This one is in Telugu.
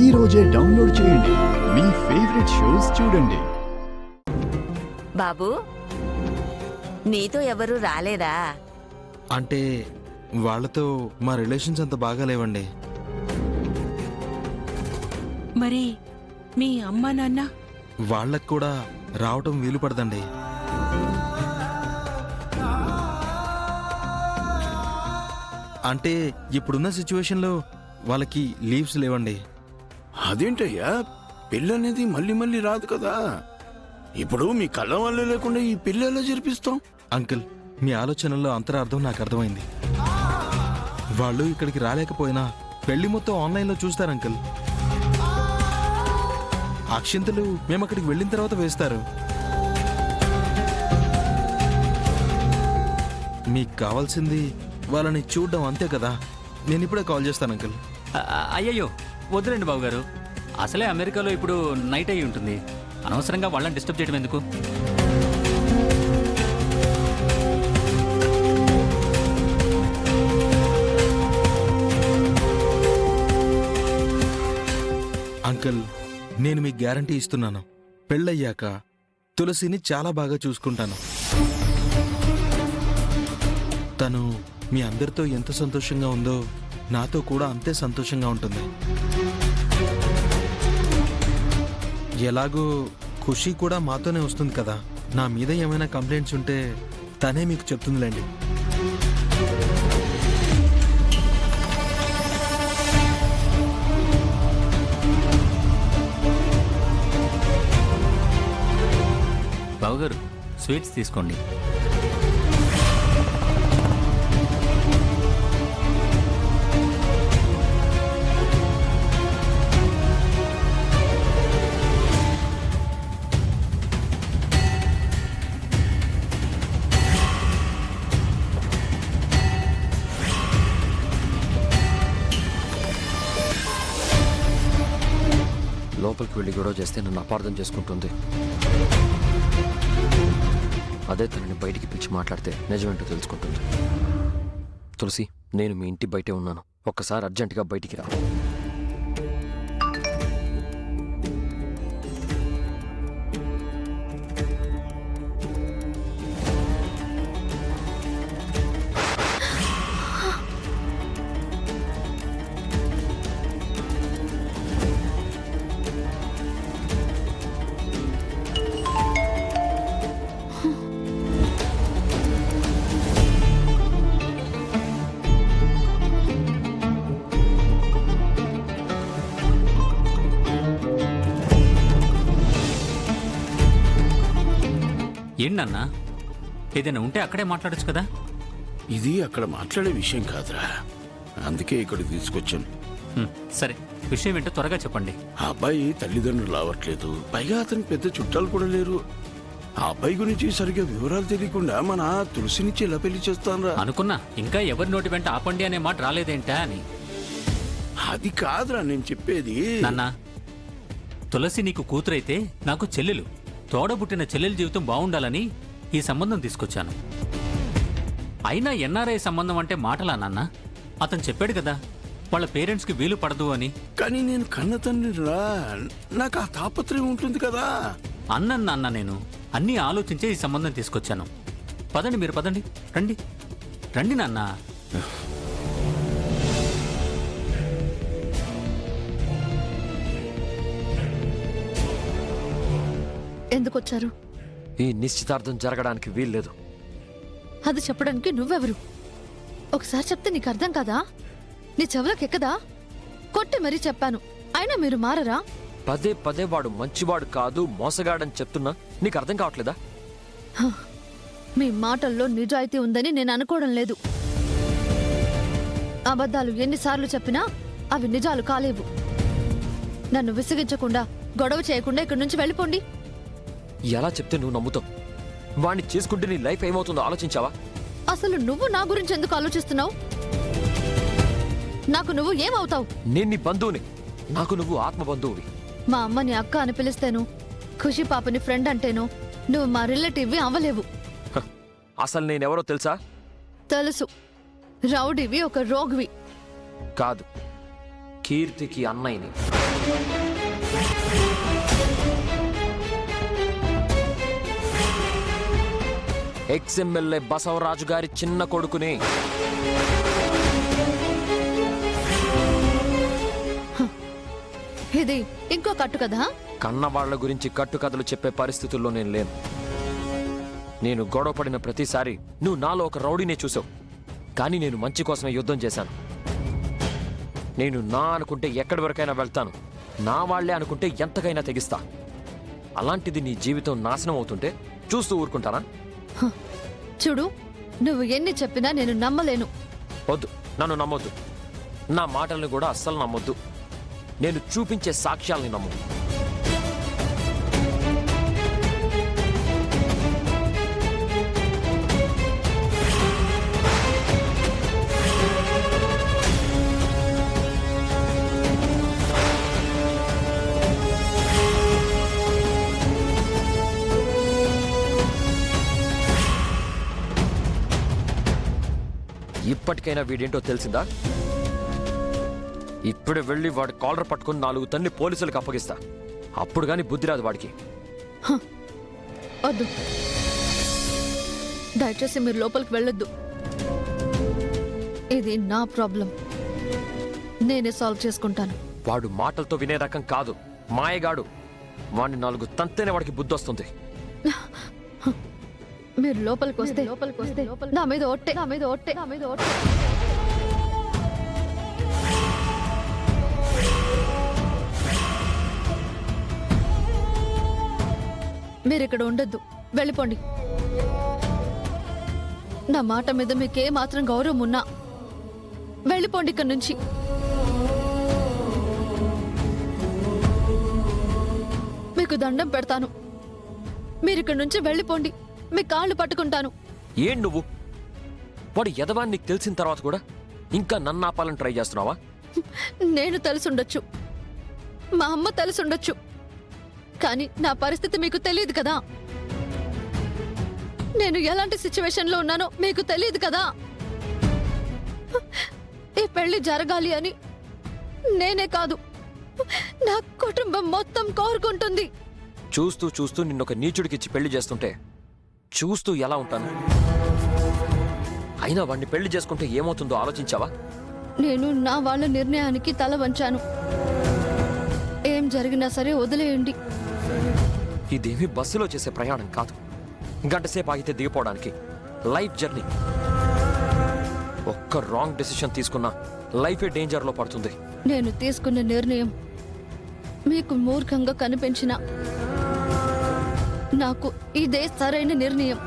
ఈ రోజే డౌన్లోడ్ చేయండి. మీ ఫేవరెట్ షోస్ చూడండి. బాబు, నీతో ఎవరు రాలేదా? అంటే వాళ్ళతో మా రిలేషన్స్ అంత బాగా లేవండి. మరి మీ అమ్మా నాన్న? వాళ్ళకు కూడా రావటం వీలు పడదండి. అంటే ఇప్పుడున్న సిచ్యువేషన్లో వాళ్ళకి లీవ్స్ లేవండి. అదేంటయ్యా, పెళ్ళనేది మళ్ళీ మళ్ళీ రాదు కదా. ఇప్పుడు మీ కళ్ళ వల్ల లేకుండా ఈ పెళ్ళి ఎలా జరిపిస్తాం? అంకుల్, మీ ఆలోచనల్లో అంతరార్థం నాకు అర్థమైంది. వాళ్ళు ఇక్కడికి రాలేకపోయినా పెళ్లి మొత్తం ఆన్లైన్లో చూస్తారు అంకుల్. అక్షింతలు మేము అక్కడికి వెళ్ళిన తర్వాత వేస్తారు. మీకు కావాల్సింది వాళ్ళని చూడడం, అంతే కదా. నేను ఇప్పుడే కాల్ చేస్తాను అంకుల్. అయ్యయ్యో వద్దులేండి బాబు గారు, అసలే అమెరికాలో ఇప్పుడు నైట్ అయ్యి ఉంటుంది. అనవసరంగా వాళ్ళని డిస్టర్బ్ చేయడం ఎందుకు? అంకుల్, నేను మీకు గ్యారంటీ ఇస్తున్నాను, పెళ్ళయ్యాక తులసిని చాలా బాగా చూసుకుంటాను. తను మీ అందరితో ఎంత సంతోషంగా ఉందో నాతో కూడా అంతే సంతోషంగా ఉంటుంది. ఎలాగో ఖుషి కూడా మాతోనే వస్తుంది కదా. నా మీద ఏమైనా కంప్లైంట్స్ ఉంటే తనే మీకు చెప్తుందిలేండి. బావగారు, స్వీట్స్ తీసుకోండి. లోపలికి వెళ్ళి గొడవ చేస్తే నన్ను అపార్థం చేసుకుంటుంది. అదే తనని బయటికి పిలిచి మాట్లాడితే నిజమేంటో తెలుసుకుంటుంది. తులసి, నేను మీ ఇంటి బయటే ఉన్నాను. ఒక్కసారి అర్జెంటుగా బయటికి రా. ఏంటన్నా, ఏదైనా ఉంటే అక్కడే మాట్లాడచ్చు కదా. ఇది అక్కడ మాట్లాడే విషయం కాదురా, అందుకే ఇక్కడికి తీసుకొచ్చాను. సరే, విషయం ఏంటో త్వరగా చెప్పండి. ఆ అబ్బాయి తల్లిదండ్రులు రావట్లేదు, పైగా అతనికి పెద్ద చుట్టాలు కూడా లేరు. ఆ అబ్బాయి గురించి సరిగ్గా వివరాలు తెలియకుండా మన తులసినిచ్చి ఎలా పెళ్లి చేస్తానరా అనుకున్నా. ఇంకా ఎవరి నోటి వెంట ఆపండి అనే మాట రాలేదేంటా అని. అది కాదురా నేను చెప్పేది. నాన్న, తులసి నీకు కూతురైతే నాకు చెల్లెలు. తోడబుట్టిన చెల్లెల జీవితం బాగుండాలని ఈ సంబంధం తీసుకొచ్చాను. అయినా ఎన్ఆర్ఐ సంబంధం అంటే మాటలా నాన్న? అతను చెప్పాడు కదా వాళ్ళ పేరెంట్స్కి వీలు పడదు అని. కానీ నేను కన్న తండ్రిరా, నాకు ఆ తాపత్రయం ఉంటుంది కదా. అన్నాను నాన్న, నేను అన్నీ ఆలోచించే ఈ సంబంధం తీసుకొచ్చాను. పదండి, మీరు పదండి, రండి రండి నాన్న. ఎందుకొచ్చారు? ఈ నిశ్చితార్థం జరగడానికి వీల్లేదు. అది చెప్పడానికి నువ్వెవరు? ఒకసారి చెప్తే నీకు అర్థం కాదా? నీ చెవులకెక్కదా? కొట్టి మరీ చెప్పాను, అయినా మీరు మారరా? పదే పదే వాడు మంచివాడు కాదు, మోసగాడని చెప్తున్నా నీకు అర్థం కావట్లేదా? మీ మాటల్లో నిజాయితీ ఉందని నేను అనుకోవడం లేదు. అబద్ధాలు ఎన్నిసార్లు చెప్పినా అవి నిజాలు కాలేవు. నన్ను విసిగించకుండా, గొడవ చేయకుండా ఇక్కడి నుంచి వెళ్ళిపోండి. ఎలా చెప్తే నువ్వు నమ్ముతావు? వాణ్ణి చేసుకుంటే నీ లైఫ్ ఏమవుతుందో ఆలోచించావా? అసలు నువ్వు నా గురించి ఎందుకు ఆలోచిస్తున్నావు? నాకు నువ్వు ఏమవుతావు? నేను నీ బంధువుని, నాకు నువ్వు ఆత్మ బంధువువి. మా అమ్మని అక్క అని పిలిస్తేను, ఖుషి పాపని ఫ్రెండ్ అంటేను నువ్వు మా రిలేటివ్వి అవ్వలేవు. అసలు నేనెవరో తెలుసా? తెలుసు, రౌడీవి, ఒక రోగ్వి. కాదు, కీర్తికి అన్నయ్యని. ఎక్స్ఎమ్మెల్యే బసవరాజు గారి చిన్న కొడుకుని. ఇది ఇంకో కట్టు కదా? కన్నవాళ్ల గురించి కట్టుకథలు చెప్పే పరిస్థితుల్లో నేను లేను. నేను గొడవపడిన ప్రతిసారి నువ్వు నాలో ఒక రౌడీనే చూసావు. కానీ నేను మంచి కోసమే యుద్ధం చేశాను. నేను నా అనుకుంటే ఎక్కడి వరకైనా వెళ్తాను, నా వాళ్లే అనుకుంటే ఎంతకైనా తెగిస్తా. అలాంటిది నీ జీవితం నాశనం అవుతుంటే చూస్తూ ఊరుకుంటానా? చూడు, నువ్వు ఎన్ని చెప్పినా నేను నమ్మలేను. వద్దు, నన్ను నమ్మొద్దు. నా మాటల్ని కూడా అస్సలు నమ్మొద్దు. నేను చూపించే సాక్ష్యాల్ని నమ్ము. ఇప్పటికైనా వీడేంటో తెలిసిందా? ఇప్పుడే వెళ్ళి వాడి కాలర్ పట్టుకుని 4 తన్ని పోలీసులకు అప్పగిస్తా. అప్పుడు గాని బుద్ధి రాదు వాడికి. వద్దు, దయచేసి మీరు లోపలికి వెళ్ళొద్దు. ఇది నా ప్రాబ్లం, నేనే సాల్వ్ చేసుకుంటాను. వాడు మాటలతో వినే రకం కాదు, మాయగాడు. వాడిని 4 తంతేనే వాడికి బుద్ధి వస్తుంది. మీరు లోపలికి వస్తే నా మీద ఒట్టే, నా మీద ఒట్టే, నా మీద ఒట్టే. మీరు ఇక్కడ ఉండొద్దు, వెళ్ళిపోండి. నా మాట మీద మీకే మాత్రం గౌరవం ఉన్నా వెళ్ళిపోండి ఇక్కడి నుంచి. మీకు దండం పెడతాను, మీరు ఇక్కడి నుంచి వెళ్ళిపోండి. మీ కాళ్ళు పట్టుకుంటాను. ఏం నువ్వు? వాడు ఎదవాన్ని నీకు తెలిసిన తర్వాత కూడా ఇంకా నన్ను ఆపాలని ట్రై చేస్తున్నావా? నేను తెలుసుండొచ్చు, మా అమ్మ తెలుసుండొచ్చు, కానీ నా పరిస్థితి మీకు తెలియదు కదా. నేను ఎలాంటి సిచ్యువేషన్లో ఉన్నానో మీకు తెలియదు కదా. ఈ పెళ్లి జరగాలి అని నేనే కాదు, నా కుటుంబం మొత్తం కోరుకుంటుంది. చూస్తూ చూస్తూ నిన్నొక నీచుడికిచ్చి పెళ్లి చేస్తుంటే చూస్తూ ఎలా ఉంటాను? అయినా వాడిని పెళ్లి చేసుకుంటే ఏమవుతుందో ఆలోచించావా? నేను నా వాళ్ళ నిర్ణయానికి తల వంచాను. ఏం జరిగినా సరే వదిలేయండి. ఇదేమీ బస్సులో చేసే ప్రయాణం కాదు, గంటసేపు ఆగితే దిగిపోవడానికి. Life journey. ఒక్క రాంగ్ డెసిషన్ తీసుకున్నా లైఫే డేంజర్లో పడుతుంది. నేను తీసుకున్న నిర్ణయం మీకు మూర్ఖంగా కనిపించిన నాకు ఇదే సరైన నిర్ణయం.